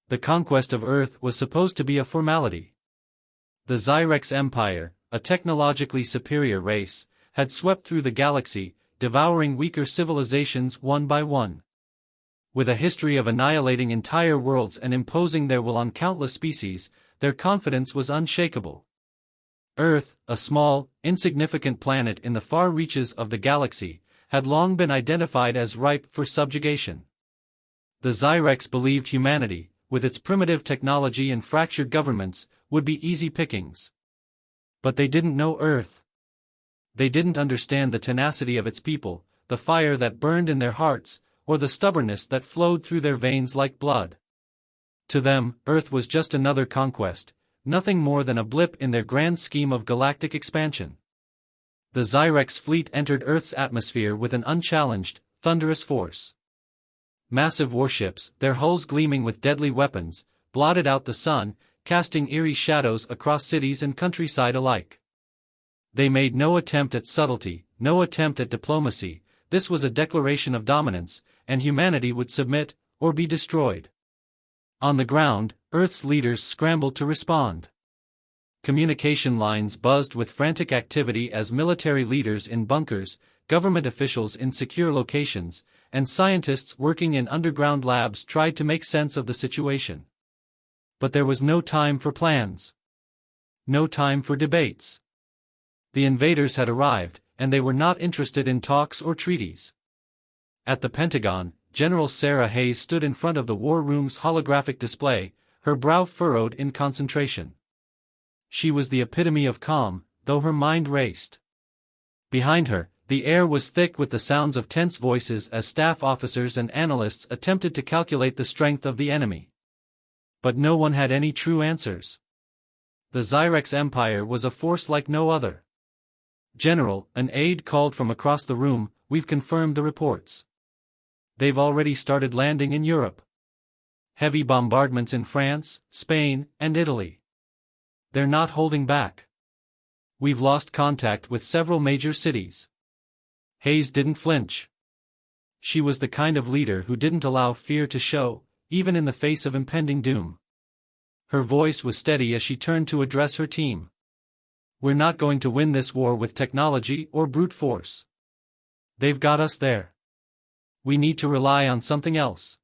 The conquest of Earth was supposed to be a formality. The Zyrex Empire, a technologically superior race, had swept through the galaxy, devouring weaker civilizations one by one. With a history of annihilating entire worlds and imposing their will on countless species, their confidence was unshakable. Earth, a small, insignificant planet in the far reaches of the galaxy, had long been identified as ripe for subjugation. The Zyrex believed humanity, with its primitive technology and fractured governments, would be easy pickings. But they didn't know Earth. They didn't understand the tenacity of its people, the fire that burned in their hearts, or the stubbornness that flowed through their veins like blood. To them, Earth was just another conquest, nothing more than a blip in their grand scheme of galactic expansion. The Zyrex fleet entered Earth's atmosphere with an unchallenged, thunderous force. Massive warships, their hulls gleaming with deadly weapons, blotted out the sun, casting eerie shadows across cities and countryside alike. They made no attempt at subtlety, no attempt at diplomacy. This was a declaration of dominance, and humanity would submit, or be destroyed. On the ground, Earth's leaders scrambled to respond. Communication lines buzzed with frantic activity as military leaders in bunkers, government officials in secure locations, and scientists working in underground labs tried to make sense of the situation. But there was no time for plans. No time for debates. The invaders had arrived, and they were not interested in talks or treaties. At the Pentagon, General Sarah Hayes stood in front of the war room's holographic display, her brow furrowed in concentration. She was the epitome of calm, though her mind raced. Behind her, the air was thick with the sounds of tense voices as staff officers and analysts attempted to calculate the strength of the enemy. But no one had any true answers. The Zyrex Empire was a force like no other. "General," an aide called from across the room, "we've confirmed the reports. They've already started landing in Europe. Heavy bombardments in France, Spain, and Italy. They're not holding back. We've lost contact with several major cities." Hayes didn't flinch. She was the kind of leader who didn't allow fear to show, even in the face of impending doom. Her voice was steady as she turned to address her team. "We're not going to win this war with technology or brute force. They've got us there. We need to rely on something else.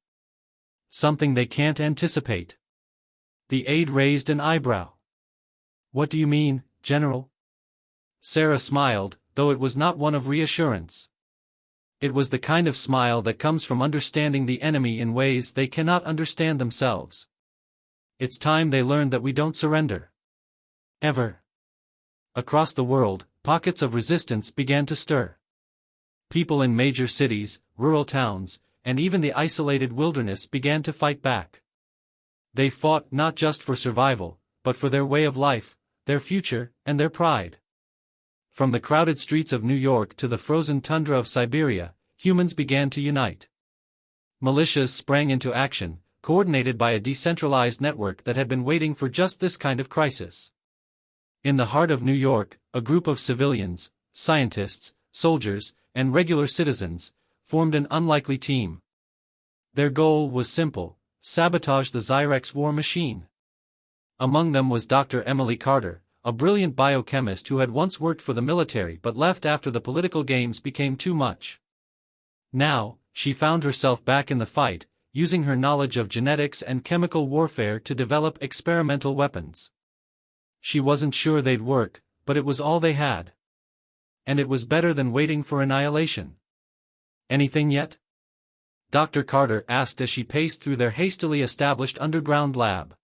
Something they can't anticipate." The aide raised an eyebrow. "What do you mean, General?" Sarah smiled, though it was not one of reassurance. It was the kind of smile that comes from understanding the enemy in ways they cannot understand themselves. "It's time they learned that we don't surrender. Ever." Across the world, pockets of resistance began to stir. People in major cities, rural towns, and even the isolated wilderness began to fight back. They fought not just for survival, but for their way of life, their future, and their pride. From the crowded streets of New York to the frozen tundra of Siberia, humans began to unite. Militias sprang into action, coordinated by a decentralized network that had been waiting for just this kind of crisis. In the heart of New York, a group of civilians, scientists, soldiers, and regular citizens, formed an unlikely team. Their goal was simple: sabotage the Zyrex war machine. Among them was Dr. Emily Carter, a brilliant biochemist who had once worked for the military but left after the political games became too much. Now, she found herself back in the fight, using her knowledge of genetics and chemical warfare to develop experimental weapons. She wasn't sure they'd work, but it was all they had. And it was better than waiting for annihilation. "Anything yet?" Dr. Carter asked as she paced through their hastily established underground lab.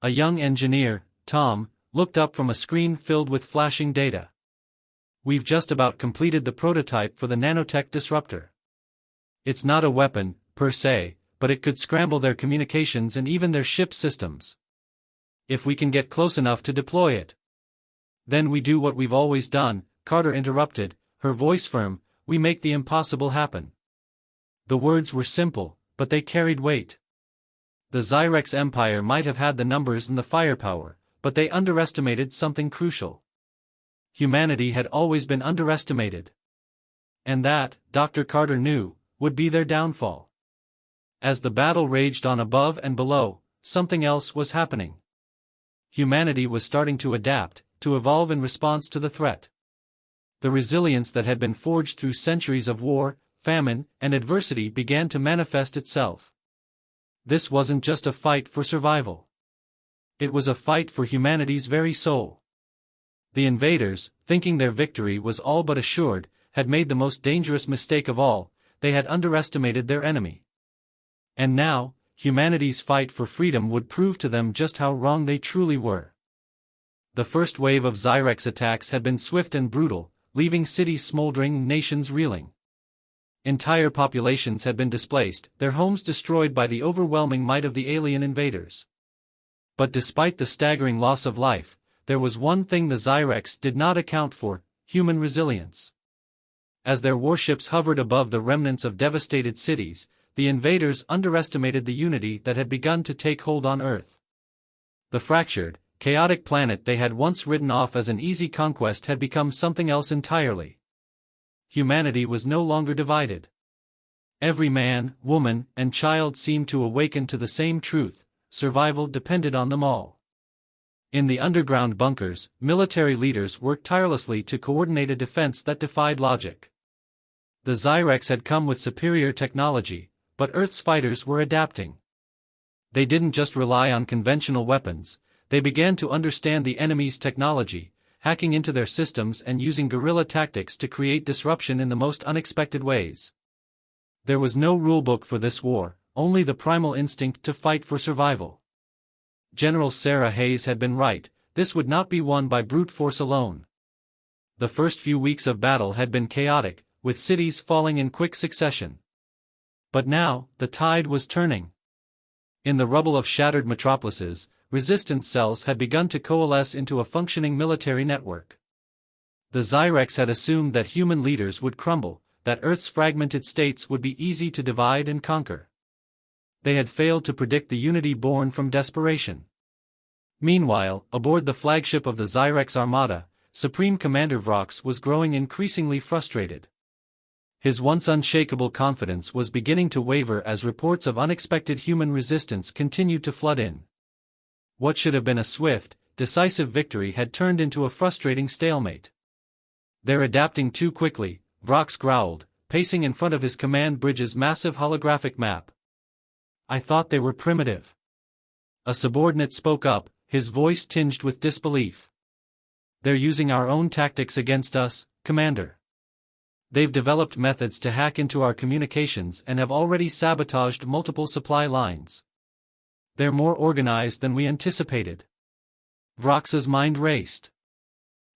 A young engineer, Tom, looked up from a screen filled with flashing data. "We've just about completed the prototype for the nanotech disruptor. It's not a weapon, per se, but it could scramble their communications and even their ship systems. If we can get close enough to deploy it. Then we do what we've always done," Carter interrupted, her voice firm, "we make the impossible happen." The words were simple, but they carried weight. The Zyrex Empire might have had the numbers and the firepower, but they underestimated something crucial. Humanity had always been underestimated. And that, Dr. Carter knew, would be their downfall. As the battle raged on above and below, something else was happening. Humanity was starting to adapt, to evolve in response to the threat. The resilience that had been forged through centuries of war, famine, and adversity began to manifest itself. This wasn't just a fight for survival. It was a fight for humanity's very soul. The invaders, thinking their victory was all but assured, had made the most dangerous mistake of all: they had underestimated their enemy. And now, humanity's fight for freedom would prove to them just how wrong they truly were. The first wave of Zyrex attacks had been swift and brutal, leaving cities smoldering, nations reeling. Entire populations had been displaced, their homes destroyed by the overwhelming might of the alien invaders. But despite the staggering loss of life, there was one thing the Zyrex did not account for: human resilience. As their warships hovered above the remnants of devastated cities, the invaders underestimated the unity that had begun to take hold on Earth. The fractured, chaotic planet they had once written off as an easy conquest had become something else entirely. Humanity was no longer divided. Every man, woman, and child seemed to awaken to the same truth: survival depended on them all. In the underground bunkers, military leaders worked tirelessly to coordinate a defense that defied logic. The Zyrex had come with superior technology, but Earth's fighters were adapting. They didn't just rely on conventional weapons, they began to understand the enemy's technology, hacking into their systems and using guerrilla tactics to create disruption in the most unexpected ways. There was no rulebook for this war, only the primal instinct to fight for survival. General Sarah Hayes had been right: this would not be won by brute force alone. The first few weeks of battle had been chaotic, with cities falling in quick succession. But now, the tide was turning. In the rubble of shattered metropolises, resistance cells had begun to coalesce into a functioning military network. The Zyrex had assumed that human leaders would crumble, that Earth's fragmented states would be easy to divide and conquer. They had failed to predict the unity born from desperation. Meanwhile, aboard the flagship of the Zyrex Armada, Supreme Commander Vrox was growing increasingly frustrated. His once unshakable confidence was beginning to waver as reports of unexpected human resistance continued to flood in. What should have been a swift, decisive victory had turned into a frustrating stalemate. "They're adapting too quickly," Vrox growled, pacing in front of his command bridge's massive holographic map. "I thought they were primitive." A subordinate spoke up, his voice tinged with disbelief. "They're using our own tactics against us, Commander. They've developed methods to hack into our communications and have already sabotaged multiple supply lines. They're more organized than we anticipated." Vrox's mind raced.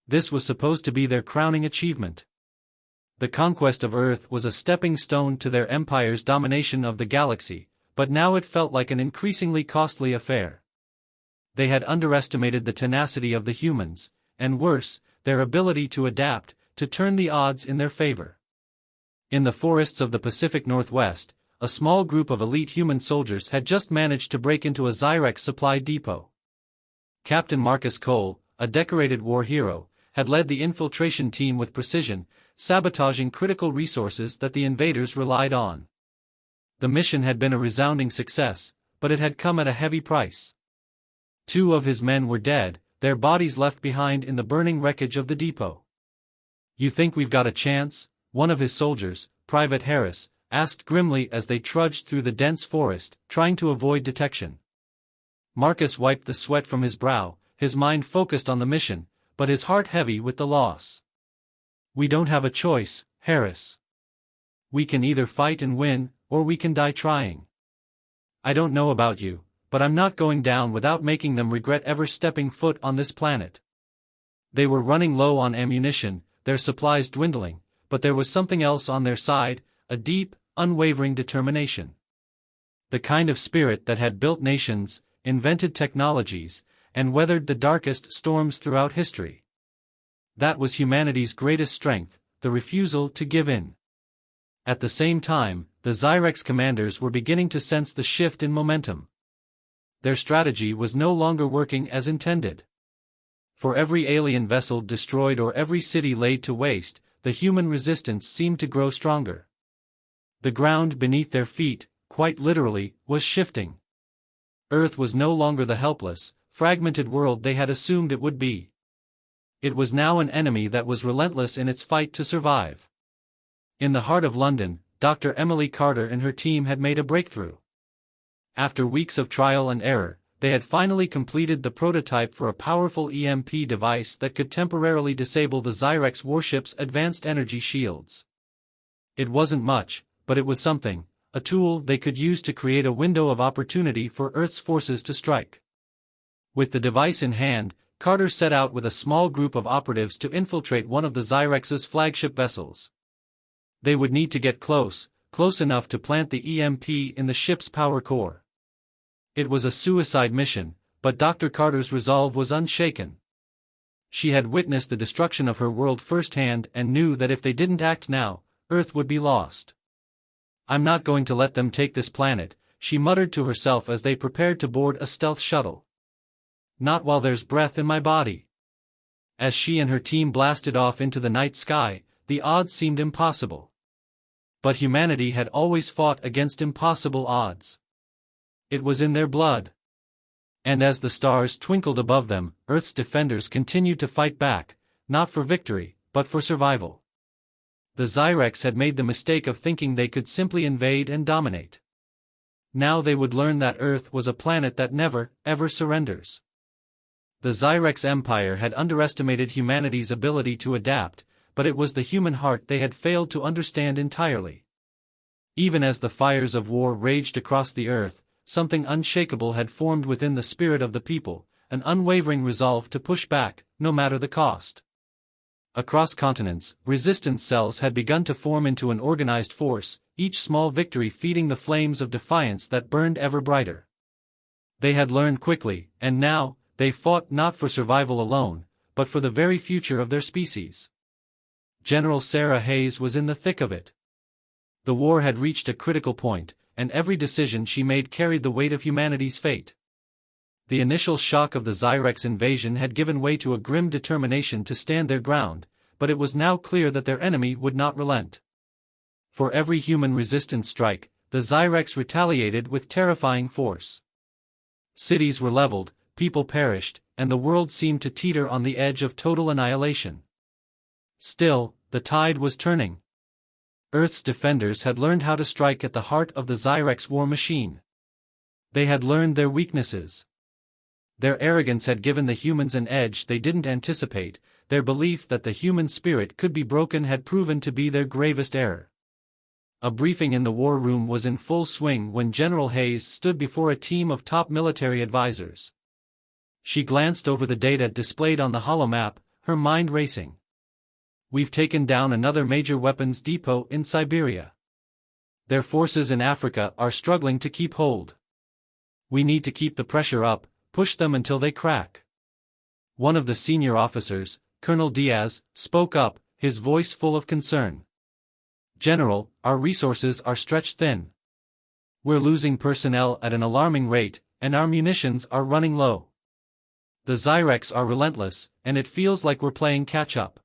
This was supposed to be their crowning achievement. The conquest of Earth was a stepping stone to their empire's domination of the galaxy, but now it felt like an increasingly costly affair. They had underestimated the tenacity of the humans, and worse, their ability to adapt, to turn the odds in their favor. In the forests of the Pacific Northwest, a small group of elite human soldiers had just managed to break into a Zyrex supply depot. Captain Marcus Cole, a decorated war hero, had led the infiltration team with precision, sabotaging critical resources that the invaders relied on. The mission had been a resounding success, but it had come at a heavy price. 2 of his men were dead, their bodies left behind in the burning wreckage of the depot. "You think we've got a chance?" one of his soldiers, Private Harris, asked grimly as they trudged through the dense forest, trying to avoid detection. Marcus wiped the sweat from his brow, his mind focused on the mission, but his heart heavy with the loss. "We don't have a choice, Harris. We can either fight and win, or we can die trying. I don't know about you, but I'm not going down without making them regret ever stepping foot on this planet." They were running low on ammunition, their supplies dwindling, but there was something else on their side: a deep, unwavering determination. The kind of spirit that had built nations, invented technologies, and weathered the darkest storms throughout history. That was humanity's greatest strength, the refusal to give in. At the same time, the Zyrex commanders were beginning to sense the shift in momentum. Their strategy was no longer working as intended. For every alien vessel destroyed or every city laid to waste, the human resistance seemed to grow stronger. The ground beneath their feet, quite literally, was shifting. Earth was no longer the helpless, fragmented world they had assumed it would be. It was now an enemy that was relentless in its fight to survive. In the heart of London, Dr. Emily Carter and her team had made a breakthrough. After weeks of trial and error, they had finally completed the prototype for a powerful EMP device that could temporarily disable the Zyrex warship's advanced energy shields. It wasn't much, but it was something, a tool they could use to create a window of opportunity for Earth's forces to strike. With the device in hand, Carter set out with a small group of operatives to infiltrate one of the Zyrex's flagship vessels. They would need to get close enough to plant the EMP in the ship's power core. It was a suicide mission, but Dr. Carter's resolve was unshaken. She had witnessed the destruction of her world firsthand and knew that if they didn't act now, Earth would be lost. "I'm not going to let them take this planet," she muttered to herself as they prepared to board a stealth shuttle. "Not while there's breath in my body." As she and her team blasted off into the night sky, the odds seemed impossible. But humanity had always fought against impossible odds. It was in their blood. And as the stars twinkled above them, Earth's defenders continued to fight back, not for victory, but for survival. The Zyrex had made the mistake of thinking they could simply invade and dominate. Now they would learn that Earth was a planet that never, ever surrenders. The Zyrex Empire had underestimated humanity's ability to adapt, but it was the human heart they had failed to understand entirely. Even as the fires of war raged across the Earth, something unshakable had formed within the spirit of the people, an unwavering resolve to push back, no matter the cost. Across continents, resistance cells had begun to form into an organized force, each small victory feeding the flames of defiance that burned ever brighter. They had learned quickly, and now, they fought not for survival alone, but for the very future of their species. General Sarah Hayes was in the thick of it. The war had reached a critical point, and every decision she made carried the weight of humanity's fate. The initial shock of the Zyrex invasion had given way to a grim determination to stand their ground, but it was now clear that their enemy would not relent. For every human resistance strike, the Zyrex retaliated with terrifying force. Cities were leveled, people perished, and the world seemed to teeter on the edge of total annihilation. Still, the tide was turning. Earth's defenders had learned how to strike at the heart of the Zyrex war machine. They had learned their weaknesses. Their arrogance had given the humans an edge they didn't anticipate, their belief that the human spirit could be broken had proven to be their gravest error. A briefing in the war room was in full swing when General Hayes stood before a team of top military advisors. She glanced over the data displayed on the holomap, her mind racing. "We've taken down another major weapons depot in Siberia. Their forces in Africa are struggling to keep hold. We need to keep the pressure up, push them until they crack." One of the senior officers, Colonel Diaz, spoke up, his voice full of concern. "General, our resources are stretched thin. We're losing personnel at an alarming rate, and our munitions are running low. The Zyrex are relentless, and it feels like we're playing catch-up."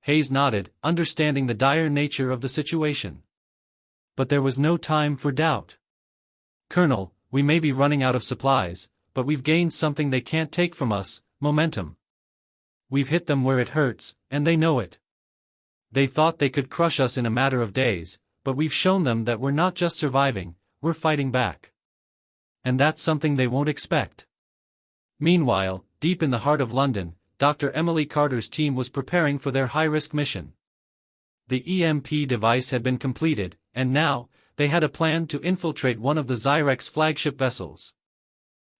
Hayes nodded, understanding the dire nature of the situation. But there was no time for doubt. "Colonel, we may be running out of supplies, but we've gained something they can't take from us, momentum. We've hit them where it hurts, and they know it. They thought they could crush us in a matter of days, but we've shown them that we're not just surviving, we're fighting back. And that's something they won't expect." Meanwhile, deep in the heart of London, Dr. Emily Carter's team was preparing for their high-risk mission. The EMP device had been completed, and now, they had a plan to infiltrate one of the Zyrex flagship vessels.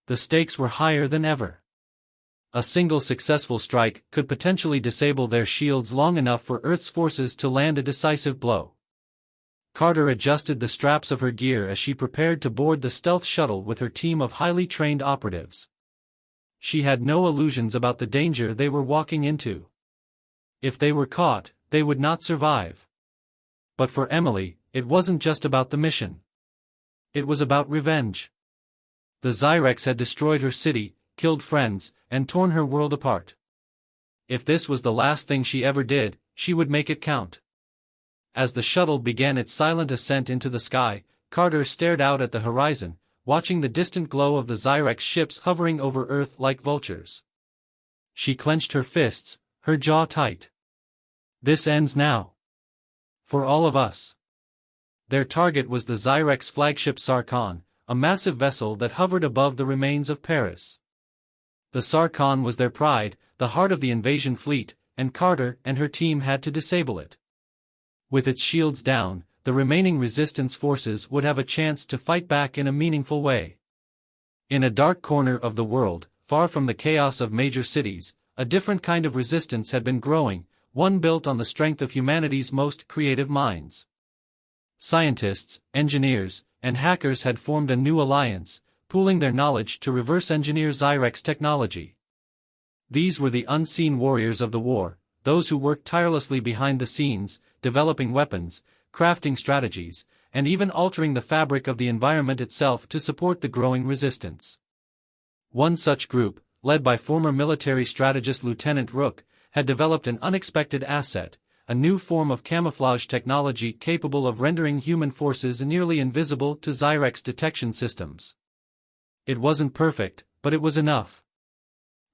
The stakes were higher than ever. A single successful strike could potentially disable their shields long enough for Earth's forces to land a decisive blow. Carter adjusted the straps of her gear as she prepared to board the stealth shuttle with her team of highly trained operatives. She had no illusions about the danger they were walking into. If they were caught, they would not survive. But for Emily, it wasn't just about the mission. It was about revenge. The Zyrex had destroyed her city, killed friends, and torn her world apart. If this was the last thing she ever did, she would make it count. As the shuttle began its silent ascent into the sky, Carter stared out at the horizon, watching the distant glow of the Zyrex ships hovering over Earth like vultures. She clenched her fists, her jaw tight. This ends now. For all of us. Their target was the Zyrex flagship Sarkhan, a massive vessel that hovered above the remains of Paris. The Sarkhan was their pride, the heart of the invasion fleet, and Carter and her team had to disable it. With its shields down, the remaining resistance forces would have a chance to fight back in a meaningful way. In a dark corner of the world, far from the chaos of major cities, a different kind of resistance had been growing, one built on the strength of humanity's most creative minds. Scientists, engineers, and hackers had formed a new alliance, pooling their knowledge to reverse-engineer Zyrex technology. These were the unseen warriors of the war, those who worked tirelessly behind the scenes, developing weapons, crafting strategies, and even altering the fabric of the environment itself to support the growing resistance. One such group, led by former military strategist Lieutenant Rook, had developed an unexpected asset, a new form of camouflage technology capable of rendering human forces nearly invisible to Zyrex detection systems. It wasn't perfect, but it was enough.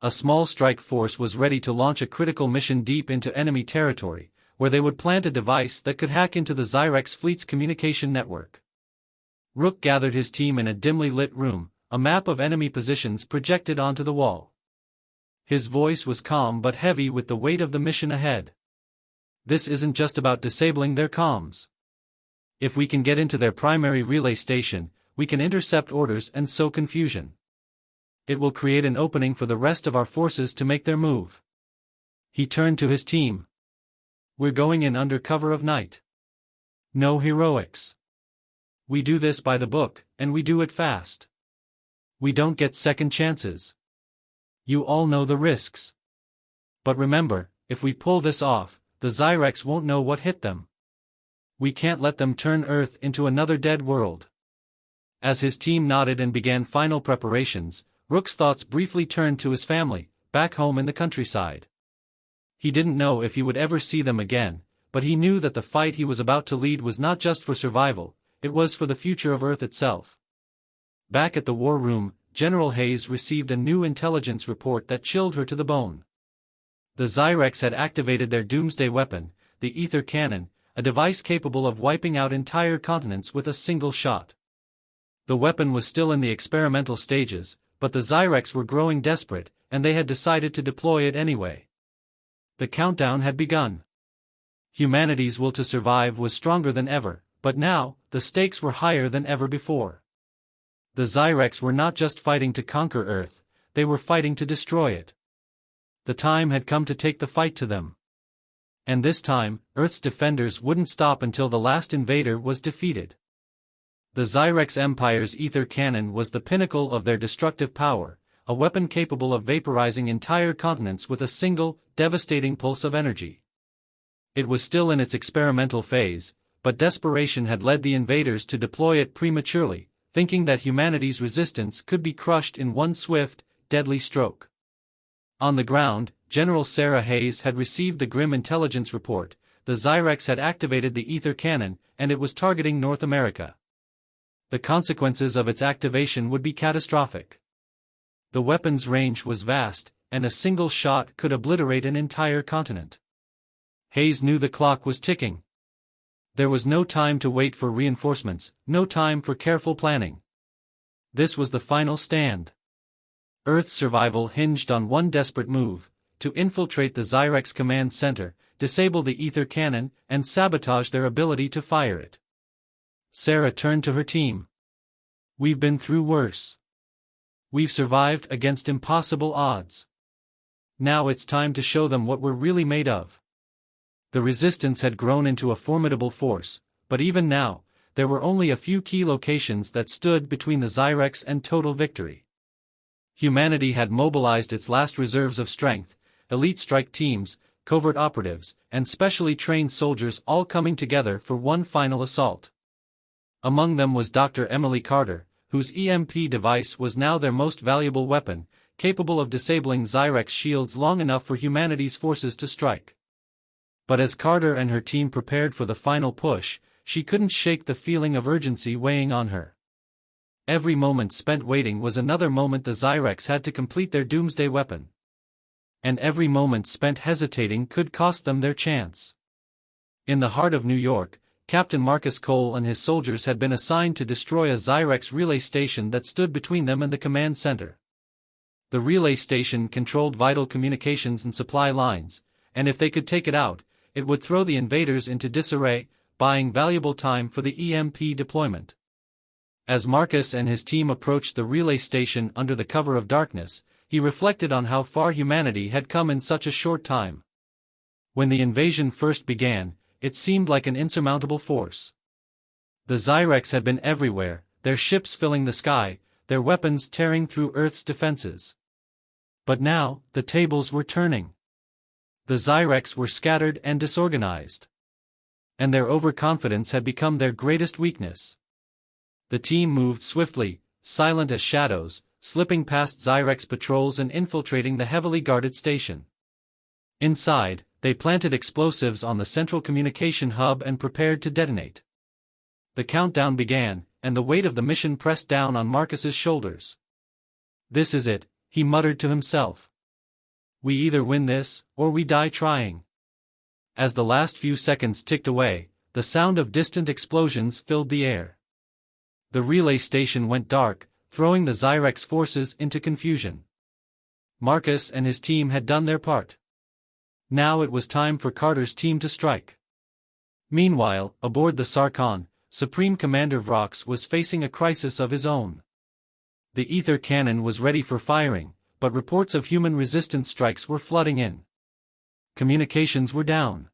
A small strike force was ready to launch a critical mission deep into enemy territory, where they would plant a device that could hack into the Zyrex fleet's communication network. Rook gathered his team in a dimly lit room, a map of enemy positions projected onto the wall. His voice was calm but heavy with the weight of the mission ahead. This isn't just about disabling their comms. If we can get into their primary relay station, we can intercept orders and sow confusion. It will create an opening for the rest of our forces to make their move. He turned to his team. We're going in under cover of night. No heroics. We do this by the book, and we do it fast. We don't get second chances. You all know the risks. But remember, if we pull this off, the Zyrex won't know what hit them. We can't let them turn Earth into another dead world. As his team nodded and began final preparations, Rook's thoughts briefly turned to his family, back home in the countryside. He didn't know if he would ever see them again, but he knew that the fight he was about to lead was not just for survival, it was for the future of Earth itself. Back at the war room, General Hayes received a new intelligence report that chilled her to the bone. The Zyrex had activated their doomsday weapon, the ether cannon, a device capable of wiping out entire continents with a single shot. The weapon was still in the experimental stages, but the Zyrex were growing desperate, and they had decided to deploy it anyway. The countdown had begun. Humanity's will to survive was stronger than ever, but now, the stakes were higher than ever before. The Zyrex were not just fighting to conquer Earth, they were fighting to destroy it. The time had come to take the fight to them. And this time, Earth's defenders wouldn't stop until the last invader was defeated. The Zyrex Empire's ether cannon was the pinnacle of their destructive power, a weapon capable of vaporizing entire continents with a single, devastating pulse of energy. It was still in its experimental phase, but desperation had led the invaders to deploy it prematurely, thinking that humanity's resistance could be crushed in one swift, deadly stroke. On the ground, General Sarah Hayes had received the grim intelligence report. The Zyrex had activated the ether cannon, and it was targeting North America. The consequences of its activation would be catastrophic. The weapon's range was vast, and a single shot could obliterate an entire continent. Hayes knew the clock was ticking. There was no time to wait for reinforcements, no time for careful planning. This was the final stand. Earth's survival hinged on one desperate move: to infiltrate the Zyrex command center, disable the ether cannon, and sabotage their ability to fire it. Sarah turned to her team. We've been through worse. We've survived against impossible odds. Now it's time to show them what we're really made of. The resistance had grown into a formidable force, but even now, there were only a few key locations that stood between the Zyrex and total victory. Humanity had mobilized its last reserves of strength, elite strike teams, covert operatives, and specially trained soldiers all coming together for one final assault. Among them was Dr. Emily Carter, whose EMP device was now their most valuable weapon, capable of disabling Zyrex shields long enough for humanity's forces to strike. But as Carter and her team prepared for the final push, she couldn't shake the feeling of urgency weighing on her. Every moment spent waiting was another moment the Zyrex had to complete their doomsday weapon. And every moment spent hesitating could cost them their chance. In the heart of New York, Captain Marcus Cole and his soldiers had been assigned to destroy a Zyrex relay station that stood between them and the command center. The relay station controlled vital communications and supply lines, and if they could take it out, it would throw the invaders into disarray, buying valuable time for the EMP deployment. As Marcus and his team approached the relay station under the cover of darkness, he reflected on how far humanity had come in such a short time. When the invasion first began, it seemed like an insurmountable force. The Zyrex had been everywhere, their ships filling the sky, their weapons tearing through Earth's defenses. But now, the tables were turning. The Zyrex were scattered and disorganized. And their overconfidence had become their greatest weakness. The team moved swiftly, silent as shadows, slipping past Zyrex patrols and infiltrating the heavily guarded station. Inside, they planted explosives on the central communication hub and prepared to detonate. The countdown began, and the weight of the mission pressed down on Marcus's shoulders. "This is it," he muttered to himself. "We either win this, or we die trying." As the last few seconds ticked away, the sound of distant explosions filled the air. The relay station went dark, throwing the Zyrex forces into confusion. Marcus and his team had done their part. Now it was time for Carter's team to strike. Meanwhile, aboard the Sarkhan, Supreme Commander Vrox was facing a crisis of his own. The ether cannon was ready for firing, but reports of human resistance strikes were flooding in. Communications were down.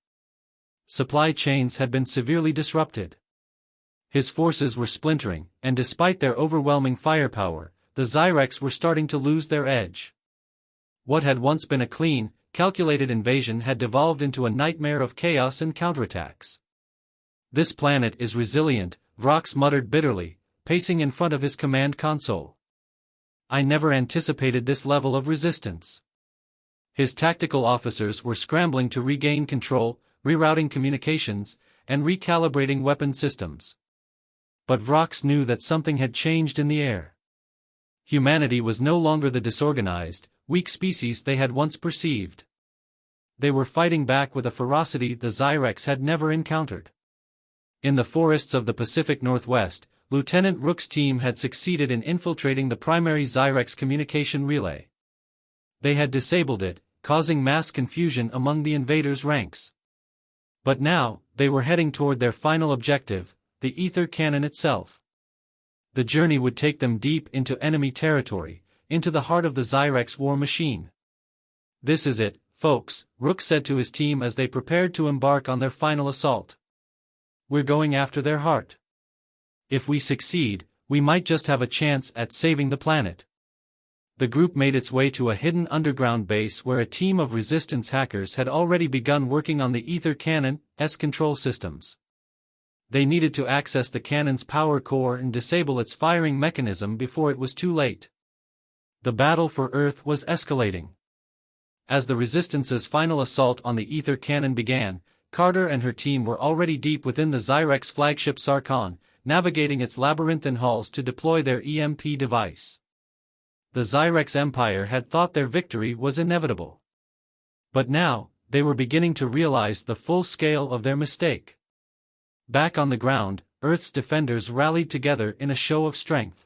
Supply chains had been severely disrupted. His forces were splintering, and despite their overwhelming firepower, the Zyrex were starting to lose their edge. What had once been a clean, calculated invasion had devolved into a nightmare of chaos and counterattacks. "This planet is resilient," Vrox muttered bitterly, pacing in front of his command console. "I never anticipated this level of resistance." His tactical officers were scrambling to regain control, rerouting communications, and recalibrating weapon systems. But Vrox knew that something had changed in the air. Humanity was no longer the disorganized, weak species they had once perceived. They were fighting back with a ferocity the Zyrex had never encountered. In the forests of the Pacific Northwest, Lieutenant Rook's team had succeeded in infiltrating the primary Zyrex communication relay. They had disabled it, causing mass confusion among the invaders' ranks. But now, they were heading toward their final objective, the ether cannon itself. The journey would take them deep into enemy territory, into the heart of the Zyrex war machine. "This is it, folks," Rook said to his team as they prepared to embark on their final assault. "We're going after their heart. If we succeed, we might just have a chance at saving the planet." The group made its way to a hidden underground base where a team of resistance hackers had already begun working on the ether cannon's control systems. They needed to access the cannon's power core and disable its firing mechanism before it was too late. The battle for Earth was escalating. As the Resistance's final assault on the ether cannon began, Carter and her team were already deep within the Zyrex flagship Sarkhan, navigating its labyrinthine halls to deploy their EMP device. The Zyrex Empire had thought their victory was inevitable. But now, they were beginning to realize the full scale of their mistake. Back on the ground, Earth's defenders rallied together in a show of strength.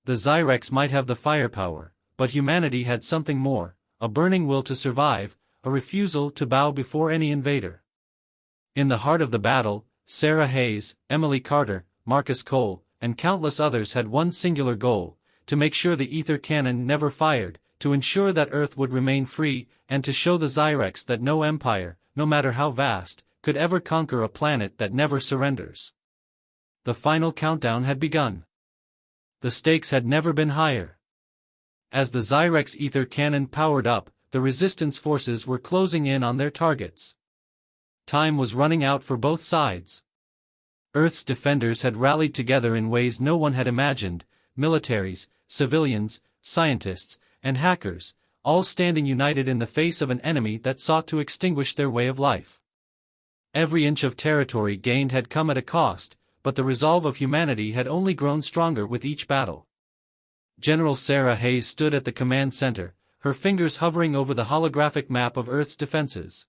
The Zyrex might have the firepower, but humanity had something more, a burning will to survive, a refusal to bow before any invader. In the heart of the battle, Sarah Hayes, Emily Carter, Marcus Cole, and countless others had one singular goal: to make sure the ether cannon never fired, to ensure that Earth would remain free, and to show the Zyrex that no empire, no matter how vast, could ever conquer a planet that never surrenders. The final countdown had begun. The stakes had never been higher. As the Zyrex ether cannon powered up, the resistance forces were closing in on their targets. Time was running out for both sides. Earth's defenders had rallied together in ways no one had imagined: militaries, civilians, scientists, and hackers, all standing united in the face of an enemy that sought to extinguish their way of life. Every inch of territory gained had come at a cost, but the resolve of humanity had only grown stronger with each battle. General Sarah Hayes stood at the command center, her fingers hovering over the holographic map of Earth's defenses.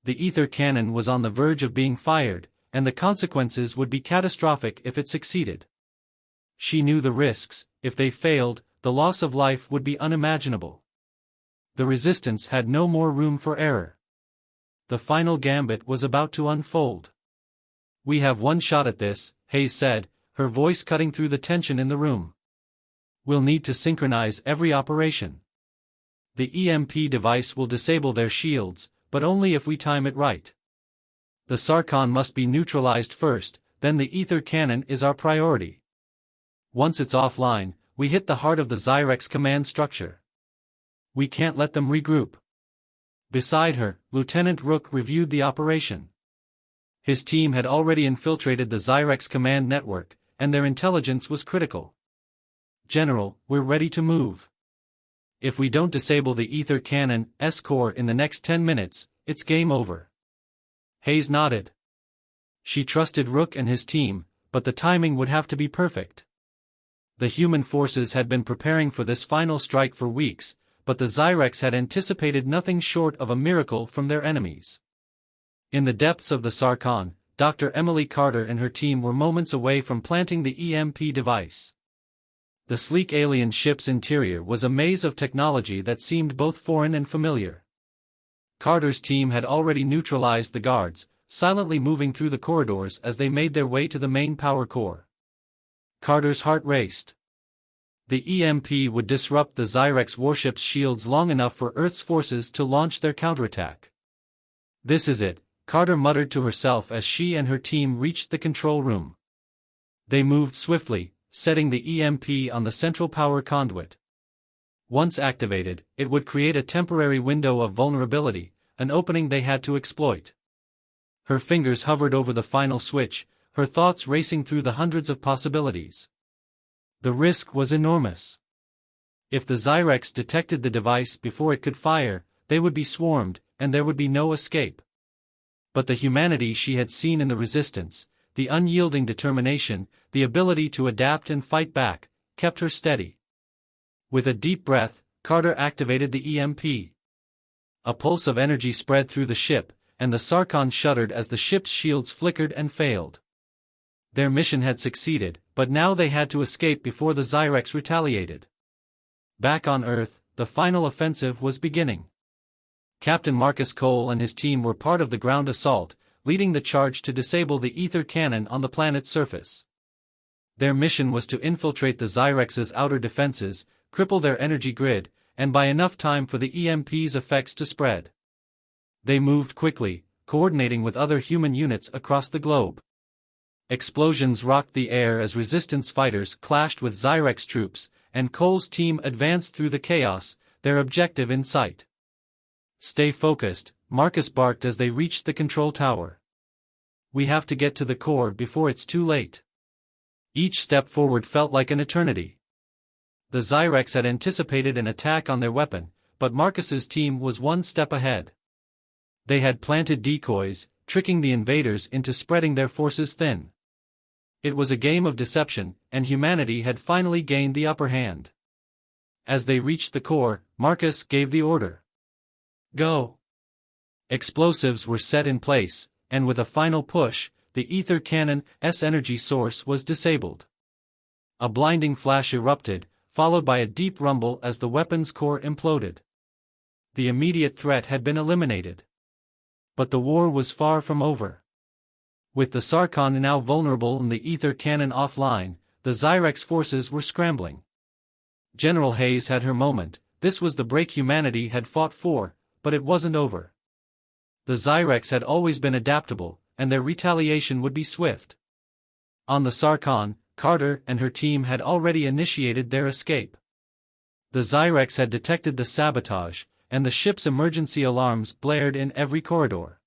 The ether cannon was on the verge of being fired, and the consequences would be catastrophic if it succeeded. She knew the risks. If they failed, the loss of life would be unimaginable. The resistance had no more room for error. The final gambit was about to unfold. "We have one shot at this," Hayes said, her voice cutting through the tension in the room. "We'll need to synchronize every operation. The EMP device will disable their shields, but only if we time it right. The Sarkon must be neutralized first, then the ether cannon is our priority. Once it's offline, we hit the heart of the Zyrex command structure. We can't let them regroup." Beside her, Lieutenant Rook reviewed the operation. His team had already infiltrated the Zyrex command network, and their intelligence was critical. "General, we're ready to move. If we don't disable the ether cannon's core in the next 10 minutes, it's game over." Hayes nodded. She trusted Rook and his team, but the timing would have to be perfect. The human forces had been preparing for this final strike for weeks, but the Zyrex had anticipated nothing short of a miracle from their enemies. In the depths of the Sarkon, Dr. Emily Carter and her team were moments away from planting the EMP device. The sleek alien ship's interior was a maze of technology that seemed both foreign and familiar. Carter's team had already neutralized the guards, silently moving through the corridors as they made their way to the main power core. Carter's heart raced. The EMP would disrupt the Zyrex warship's shields long enough for Earth's forces to launch their counterattack. "This is it," Carter muttered to herself as she and her team reached the control room. They moved swiftly, setting the EMP on the central power conduit. Once activated, it would create a temporary window of vulnerability, an opening they had to exploit. Her fingers hovered over the final switch, her thoughts racing through the hundreds of possibilities. The risk was enormous. If the Zyrex detected the device before it could fire, they would be swarmed, and there would be no escape. But the humanity she had seen in the resistance, the unyielding determination, the ability to adapt and fight back, kept her steady. With a deep breath, Carter activated the EMP. A pulse of energy spread through the ship, and the Sarkon shuddered as the ship's shields flickered and failed. Their mission had succeeded, but now they had to escape before the Zyrex retaliated. Back on Earth, the final offensive was beginning. Captain Marcus Cole and his team were part of the ground assault, leading the charge to disable the ether cannon on the planet's surface. Their mission was to infiltrate the Zyrex's outer defenses, cripple their energy grid, and buy enough time for the EMP's effects to spread. They moved quickly, coordinating with other human units across the globe. Explosions rocked the air as resistance fighters clashed with Zyrex troops, and Cole's team advanced through the chaos, their objective in sight. "Stay focused," Marcus barked as they reached the control tower. "We have to get to the core before it's too late." Each step forward felt like an eternity. The Zyrex had anticipated an attack on their weapon, but Marcus's team was one step ahead. They had planted decoys, tricking the invaders into spreading their forces thin. It was a game of deception, and humanity had finally gained the upper hand. As they reached the core, Marcus gave the order. "Go!" Explosives were set in place, and with a final push, the ether cannon's energy source was disabled. A blinding flash erupted, followed by a deep rumble as the weapon's core imploded. The immediate threat had been eliminated. But the war was far from over. With the Sarkon now vulnerable and the ether cannon offline, the Zyrex forces were scrambling. General Hayes had her moment. This was the break humanity had fought for, but it wasn't over. The Zyrex had always been adaptable, and their retaliation would be swift. On the Sarkon, Carter and her team had already initiated their escape. The Zyrex had detected the sabotage, and the ship's emergency alarms blared in every corridor.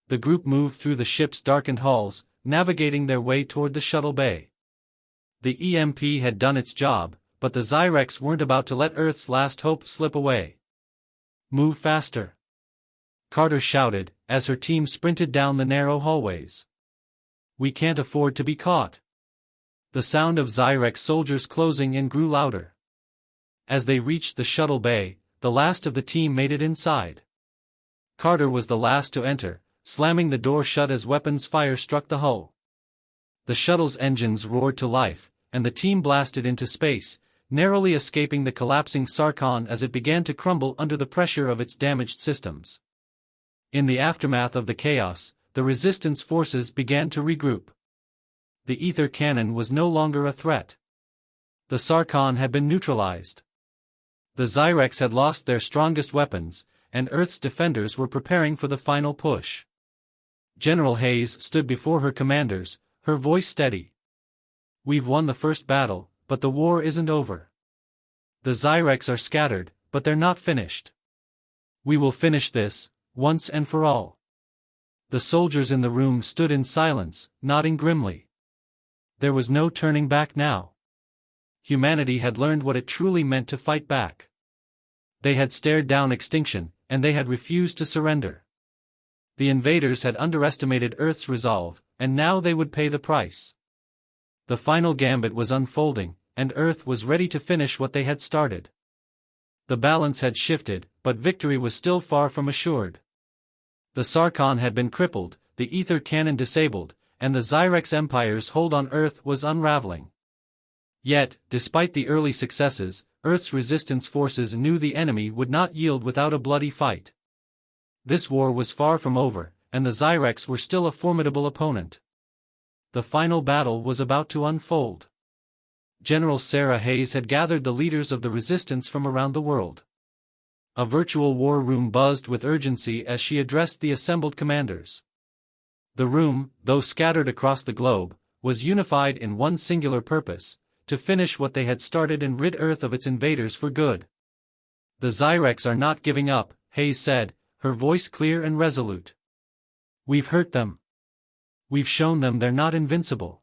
The group moved through the ship's darkened halls, navigating their way toward the shuttle bay. The EMP had done its job, but the Zyrex weren't about to let Earth's last hope slip away. "Move faster!" Carter shouted, as her team sprinted down the narrow hallways. We can't afford to be caught. The sound of Zyrex soldiers closing in grew louder. As they reached the shuttle bay, the last of the team made it inside. Carter was the last to enter, slamming the door shut as weapons fire struck the hull. The shuttle's engines roared to life, and the team blasted into space, narrowly escaping the collapsing Sarkon as it began to crumble under the pressure of its damaged systems. In the aftermath of the chaos, the resistance forces began to regroup. The ether cannon was no longer a threat. The Sarkon had been neutralized. The Zyrex had lost their strongest weapons, and Earth's defenders were preparing for the final push. General Hayes stood before her commanders, her voice steady. "We've won the first battle, but the war isn't over. The Zyrex are scattered, but they're not finished. We will finish this, once and for all." The soldiers in the room stood in silence, nodding grimly. There was no turning back now. Humanity had learned what it truly meant to fight back. They had stared down extinction, and they had refused to surrender. The invaders had underestimated Earth's resolve, and now they would pay the price. The final gambit was unfolding, and Earth was ready to finish what they had started. The balance had shifted, but victory was still far from assured. The Sarkon had been crippled, the ether cannon disabled, and the Zyrex Empire's hold on Earth was unraveling. Yet, despite the early successes, Earth's resistance forces knew the enemy would not yield without a bloody fight. This war was far from over, and the Zyrex were still a formidable opponent. The final battle was about to unfold. General Sarah Hayes had gathered the leaders of the resistance from around the world. A virtual war room buzzed with urgency as she addressed the assembled commanders. The room, though scattered across the globe, was unified in one singular purpose: to finish what they had started and rid Earth of its invaders for good. "The Zyrex are not giving up," Hayes said, her voice clear and resolute. "We've hurt them. We've shown them they're not invincible.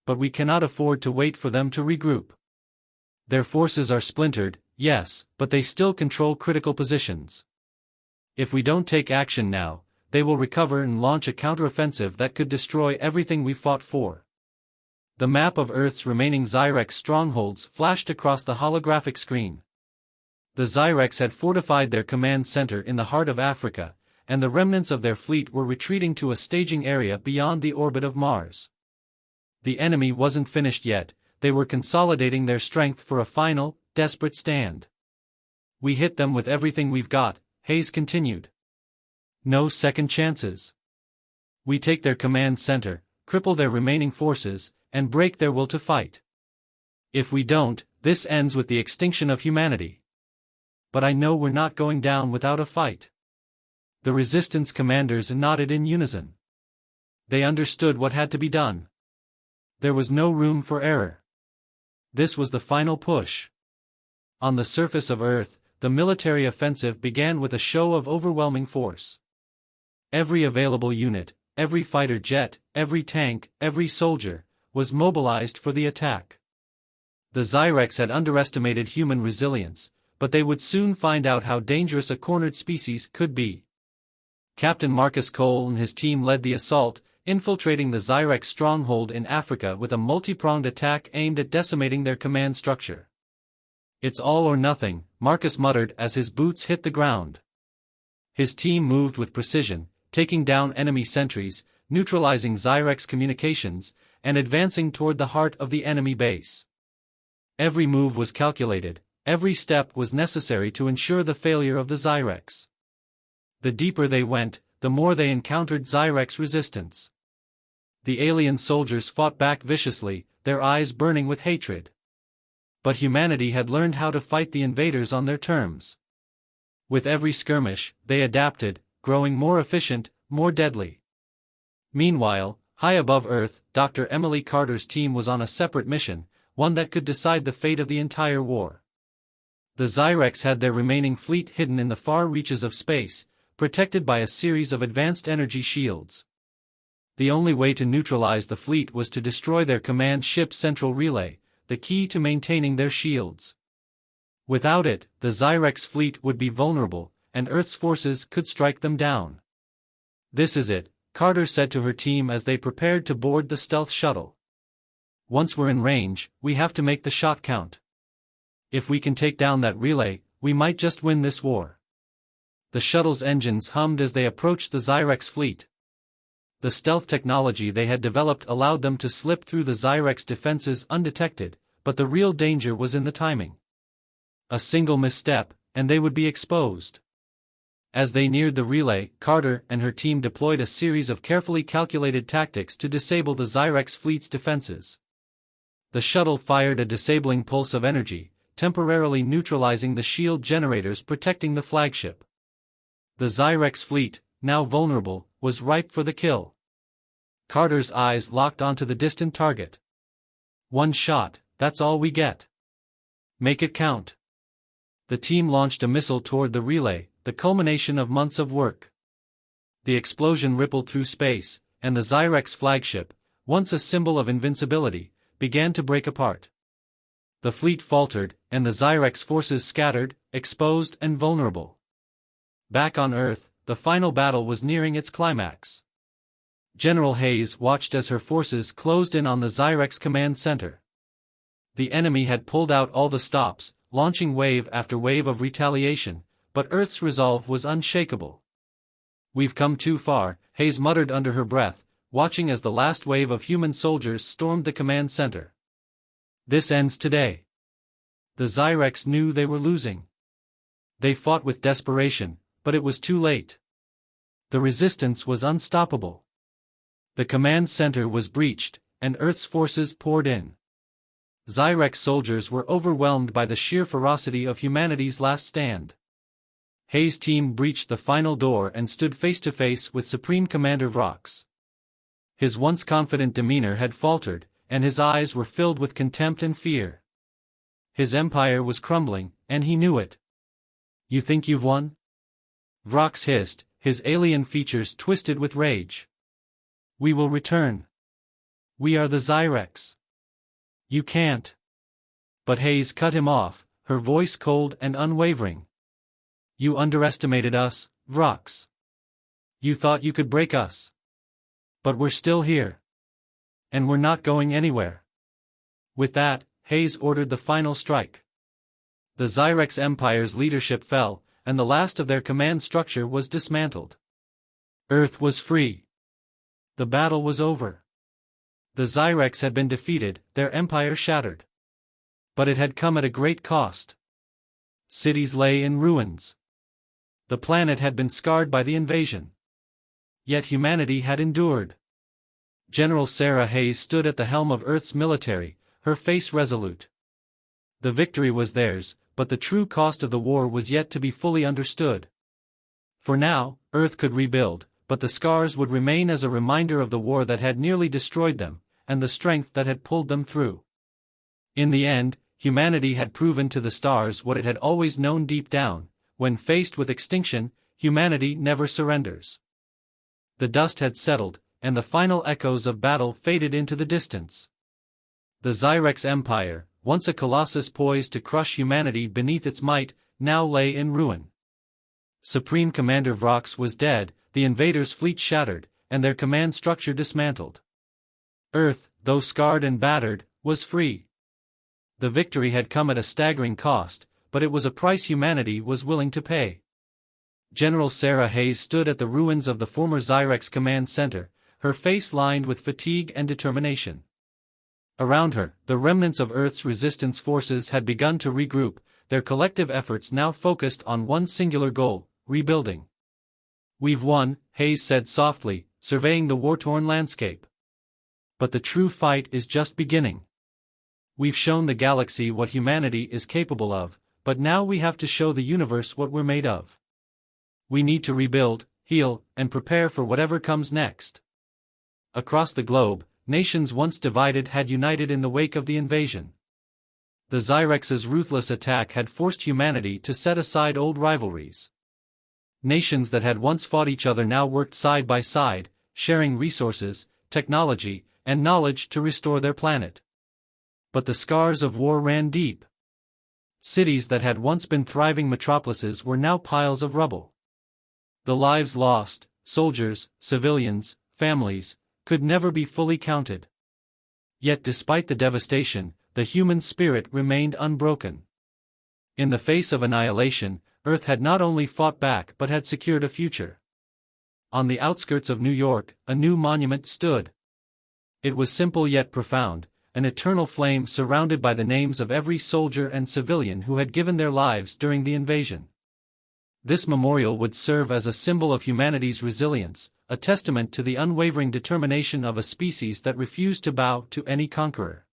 But we cannot afford to wait for them to regroup. Their forces are splintered, yes, but they still control critical positions. If we don't take action now, they will recover and launch a counteroffensive that could destroy everything we fought for." The map of Earth's remaining Zyrex strongholds flashed across the holographic screen. The Zyrex had fortified their command center in the heart of Africa, and the remnants of their fleet were retreating to a staging area beyond the orbit of Mars. The enemy wasn't finished yet, they were consolidating their strength for a final, desperate stand. "We hit them with everything we've got," Hayes continued. "No second chances. We take their command center, cripple their remaining forces, and break their will to fight. If we don't, this ends with the extinction of humanity. But I know we're not going down without a fight." The resistance commanders nodded in unison. They understood what had to be done. There was no room for error. This was the final push. On the surface of Earth, the military offensive began with a show of overwhelming force. Every available unit, every fighter jet, every tank, every soldier, was mobilized for the attack. The Zyrex had underestimated human resilience, but they would soon find out how dangerous a cornered species could be. Captain Marcus Cole and his team led the assault, infiltrating the Zyrex stronghold in Africa with a multi-pronged attack aimed at decimating their command structure. "It's all or nothing," Marcus muttered as his boots hit the ground. His team moved with precision, taking down enemy sentries, neutralizing Zyrex communications, and advancing toward the heart of the enemy base. Every move was calculated, every step was necessary to ensure the failure of the Zyrex. The deeper they went, the more they encountered Zyrex resistance. The alien soldiers fought back viciously, their eyes burning with hatred. But humanity had learned how to fight the invaders on their terms. With every skirmish, they adapted, growing more efficient, more deadly. Meanwhile, high above Earth, Dr. Emily Carter's team was on a separate mission, one that could decide the fate of the entire war. The Zyrex had their remaining fleet hidden in the far reaches of space, protected by a series of advanced energy shields. The only way to neutralize the fleet was to destroy their command ship's central relay, the key to maintaining their shields. Without it, the Zyrex fleet would be vulnerable, and Earth's forces could strike them down. "This is it," Carter said to her team as they prepared to board the stealth shuttle. Once we're in range, we have to make the shot count. If we can take down that relay, we might just win this war. The shuttle's engines hummed as they approached the Zyrex fleet. The stealth technology they had developed allowed them to slip through the Zyrex defenses undetected, but the real danger was in the timing. A single misstep, and they would be exposed. As they neared the relay, Carter and her team deployed a series of carefully calculated tactics to disable the Zyrex fleet's defenses. The shuttle fired a disabling pulse of energy, temporarily neutralizing the shield generators protecting the flagship. The Zyrex fleet, now vulnerable, was ripe for the kill. Carter's eyes locked onto the distant target. One shot, that's all we get. Make it count. The team launched a missile toward the relay, the culmination of months of work. The explosion rippled through space, and the Zyrex flagship, once a symbol of invincibility, began to break apart. The fleet faltered, and the Zyrex forces scattered, exposed and vulnerable. Back on Earth, the final battle was nearing its climax. General Hayes watched as her forces closed in on the Zyrex command center. The enemy had pulled out all the stops, launching wave after wave of retaliation, but Earth's resolve was unshakable. We've come too far, Hayes muttered under her breath, watching as the last wave of human soldiers stormed the command center. This ends today. The Zyrex knew they were losing. They fought with desperation, but it was too late. The resistance was unstoppable. The command center was breached, and Earth's forces poured in. Zyrex soldiers were overwhelmed by the sheer ferocity of humanity's last stand. Hayes' team breached the final door and stood face to face with Supreme Commander Vrox. His once confident demeanor had faltered, and his eyes were filled with contempt and fear. His empire was crumbling, and he knew it. You think you've won? Vrox hissed, his alien features twisted with rage. We will return. We are the Zyrex. You can't. But Hayes cut him off, her voice cold and unwavering. You underestimated us, Vrox. You thought you could break us. But we're still here. And we're not going anywhere. With that, Hayes ordered the final strike. The Zyrex Empire's leadership fell, and the last of their command structure was dismantled. Earth was free. The battle was over. The Zyrex had been defeated, their empire shattered. But it had come at a great cost. Cities lay in ruins. The planet had been scarred by the invasion. Yet humanity had endured. General Sarah Hayes stood at the helm of Earth's military, her face resolute. The victory was theirs, but the true cost of the war was yet to be fully understood. For now, Earth could rebuild, but the scars would remain as a reminder of the war that had nearly destroyed them, and the strength that had pulled them through. In the end, humanity had proven to the stars what it had always known deep down: when faced with extinction, humanity never surrenders. The dust had settled, and the final echoes of battle faded into the distance. The Zyrex Empire, once a colossus poised to crush humanity beneath its might, now lay in ruin. Supreme Commander Vrox was dead, the invaders' fleet shattered, and their command structure dismantled. Earth, though scarred and battered, was free. The victory had come at a staggering cost, but it was a price humanity was willing to pay. General Sarah Hayes stood at the ruins of the former Zyrex command center, her face lined with fatigue and determination. Around her, the remnants of Earth's resistance forces had begun to regroup, their collective efforts now focused on one singular goal: rebuilding. We've won, Hayes said softly, surveying the war-torn landscape. But the true fight is just beginning. We've shown the galaxy what humanity is capable of, but now we have to show the universe what we're made of. We need to rebuild, heal, and prepare for whatever comes next. Across the globe, nations once divided had united in the wake of the invasion. The Zyrex's ruthless attack had forced humanity to set aside old rivalries. Nations that had once fought each other now worked side by side, sharing resources, technology, and knowledge to restore their planet. But the scars of war ran deep. Cities that had once been thriving metropolises were now piles of rubble. The lives lost, soldiers, civilians, families, could never be fully counted. Yet despite the devastation, the human spirit remained unbroken. In the face of annihilation, Earth had not only fought back but had secured a future. On the outskirts of New York, a new monument stood. It was simple yet profound, an eternal flame surrounded by the names of every soldier and civilian who had given their lives during the invasion. This memorial would serve as a symbol of humanity's resilience, a testament to the unwavering determination of a species that refused to bow to any conqueror.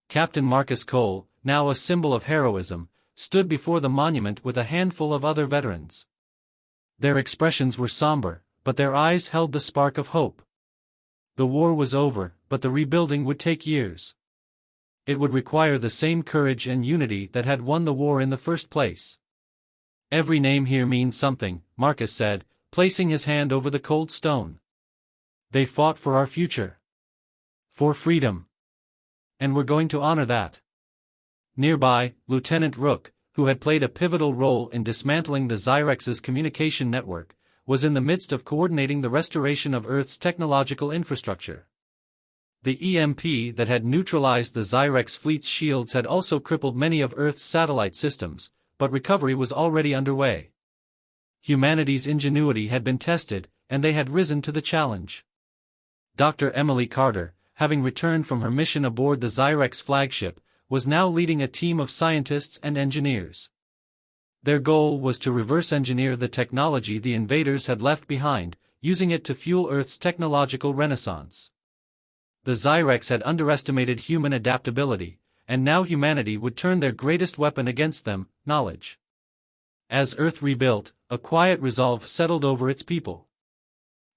Captain Marcus Cole, now a symbol of heroism, stood before the monument with a handful of other veterans. Their expressions were somber, but their eyes held the spark of hope. The war was over, but the rebuilding would take years. It would require the same courage and unity that had won the war in the first place. "Every name here means something," Marcus said, placing his hand over the cold stone. "They fought for our future. For freedom. And we're going to honor that." Nearby, Lieutenant Rook, who had played a pivotal role in dismantling the Xyrex's communication network, was in the midst of coordinating the restoration of Earth's technological infrastructure. The EMP that had neutralized the Xyrex fleet's shields had also crippled many of Earth's satellite systems, but recovery was already underway. Humanity's ingenuity had been tested, and they had risen to the challenge. Dr. Emily Carter, having returned from her mission aboard the Xyrex flagship, was now leading a team of scientists and engineers. Their goal was to reverse-engineer the technology the invaders had left behind, using it to fuel Earth's technological renaissance. The Xyrex had underestimated human adaptability, and now humanity would turn their greatest weapon against them, knowledge. As Earth rebuilt, a quiet resolve settled over its people.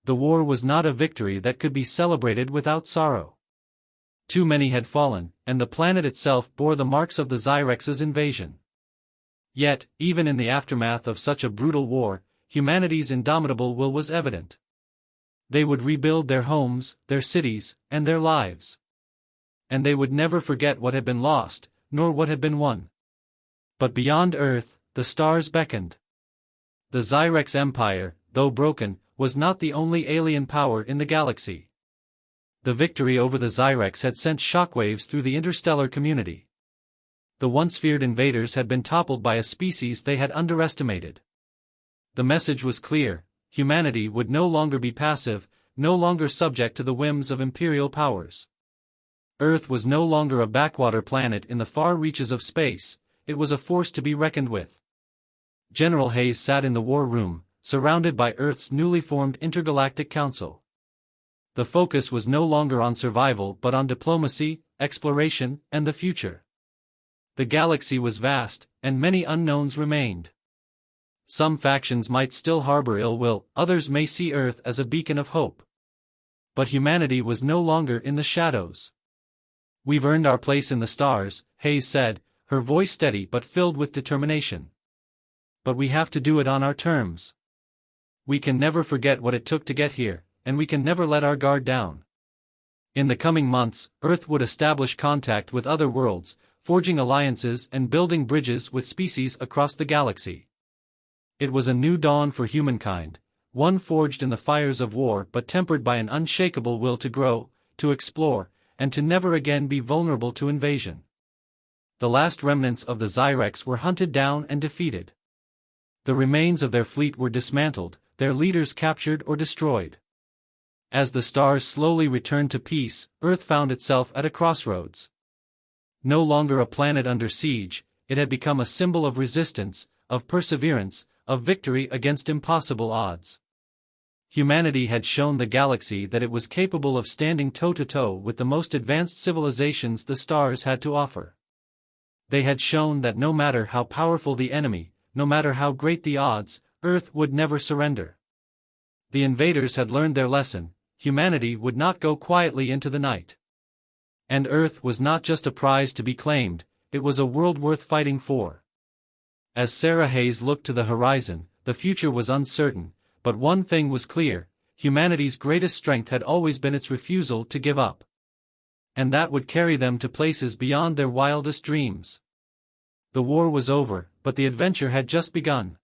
The war was not a victory that could be celebrated without sorrow. Too many had fallen, and the planet itself bore the marks of the Xyrex's invasion. Yet, even in the aftermath of such a brutal war, humanity's indomitable will was evident. They would rebuild their homes, their cities, and their lives. And they would never forget what had been lost, nor what had been won. But beyond Earth, the stars beckoned. The Xyrex Empire, though broken, was not the only alien power in the galaxy. The victory over the Xyrex had sent shockwaves through the interstellar community. The once feared invaders had been toppled by a species they had underestimated. The message was clear: humanity would no longer be passive, no longer subject to the whims of imperial powers. Earth was no longer a backwater planet in the far reaches of space, it was a force to be reckoned with. General Hayes sat in the war room, surrounded by Earth's newly formed Intergalactic Council. The focus was no longer on survival but on diplomacy, exploration, and the future. The galaxy was vast, and many unknowns remained. Some factions might still harbor ill will, others may see Earth as a beacon of hope. But humanity was no longer in the shadows. "We've earned our place in the stars," Hayes said, her voice steady but filled with determination. "But we have to do it on our terms. We can never forget what it took to get here, and we can never let our guard down." In the coming months, Earth would establish contact with other worlds, forging alliances and building bridges with species across the galaxy. It was a new dawn for humankind, one forged in the fires of war but tempered by an unshakable will to grow, to explore, and to never again be vulnerable to invasion. The last remnants of the Xyrex were hunted down and defeated. The remains of their fleet were dismantled, their leaders captured or destroyed. As the stars slowly returned to peace, Earth found itself at a crossroads. No longer a planet under siege, it had become a symbol of resistance, of perseverance, of victory against impossible odds. Humanity had shown the galaxy that it was capable of standing toe-to-toe with the most advanced civilizations the stars had to offer. They had shown that no matter how powerful the enemy, no matter how great the odds, Earth would never surrender. The invaders had learned their lesson: humanity would not go quietly into the night. And Earth was not just a prize to be claimed, it was a world worth fighting for. As Sarah Hayes looked to the horizon, the future was uncertain, but one thing was clear: humanity's greatest strength had always been its refusal to give up. And that would carry them to places beyond their wildest dreams. The war was over, but the adventure had just begun.